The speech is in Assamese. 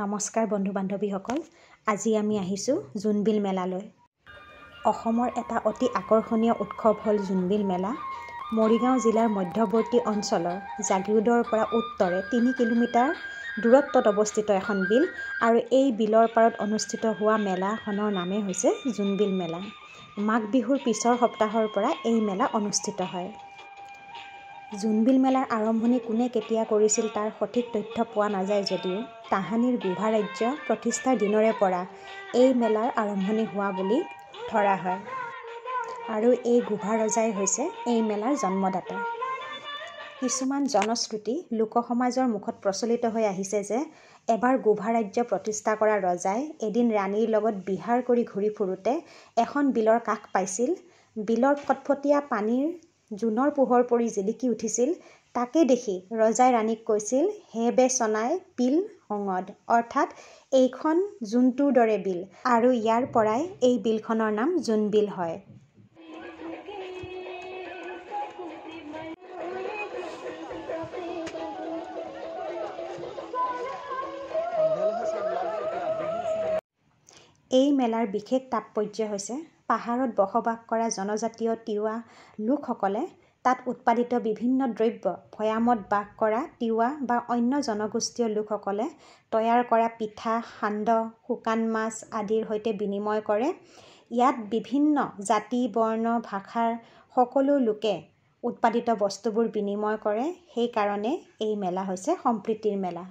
নমস্কাৰ বন্ধু বান্ধৱীসকল, আজি আমি আহিছোঁ জোনবিল মেলালৈ। অসমৰ এটা অতি আকৰ্ষণীয় উৎসৱ হ'ল জোনবিল মেলা। মৰিগাঁও জিলাৰ মধ্যৱৰ্তী অঞ্চলৰ জাগিৰোডৰ পৰা উত্তৰে 3 কিলোমিটাৰ দূৰত্বত অৱস্থিত এখন বিল আৰু এই বিলৰ পাৰত অনুষ্ঠিত হোৱা মেলাখনৰ নামেই হৈছে জোনবিল মেলা। মাঘ বিহুৰ পিছৰ সপ্তাহৰ পৰা এই মেলা অনুষ্ঠিত হয়। জোনবিল মেলাৰ আৰম্ভণি কোনে কেতিয়া কৰিছিল তাৰ সঠিক তথ্য পোৱা নাযায় যদিও তাহানিৰ গোভা ৰাজ্য প্ৰতিষ্ঠাৰ দিনৰে পৰা এই মেলাৰ আৰম্ভণি হোৱা বুলি ধৰা হয় আৰু এই গোভা ৰজাই হৈছে এই মেলাৰ জন্মদাতা। কিছুমান জনশ্ৰুতি লোকসমাজৰ মুখত প্ৰচলিত হৈ আহিছে যে এবাৰ গোভা ৰাজ্য প্ৰতিষ্ঠা কৰা ৰজাই এদিন ৰাণীৰ লগত বিহাৰ কৰি ঘূৰি ফুৰোতে এখন বিলৰ কাষ পাইছিল। বিলৰ ফটফটীয়া পানীৰ জোনৰ পোহৰ পৰি জিলিকি উঠিছিল। তাকে দেখি ৰজাই ৰাণীক কৈছিল, হে বে চনাই বিল সঙদ, অৰ্থাৎ এইখন জোনটোৰ দৰে বিল, আৰু ইয়াৰ পৰাই এই বিলখনৰ নাম জোনবিল হয়। এই মেলাৰ বিশেষ তাৎপৰ্য হৈছে পাহাৰত বসবাস কৰা জনজাতীয় তিৱা লোকসকলে তাত উৎপাদিত বিভিন্ন দ্ৰব্য ভৈয়ামত বাস কৰা তিৱা বা অন্য জনগোষ্ঠীয় লোকসকলে তৈয়াৰ কৰা পিঠা, সান্দহ, শুকান মাছ আদিৰ সৈতে বিনিময় কৰে। ইয়াত বিভিন্ন জাতি, বৰ্ণ, ভাষাৰ সকলো লোকে উৎপাদিত বস্তুবোৰ বিনিময় কৰে। সেইকাৰণে এই মেলা হৈছে সম্প্ৰীতিৰ মেলা।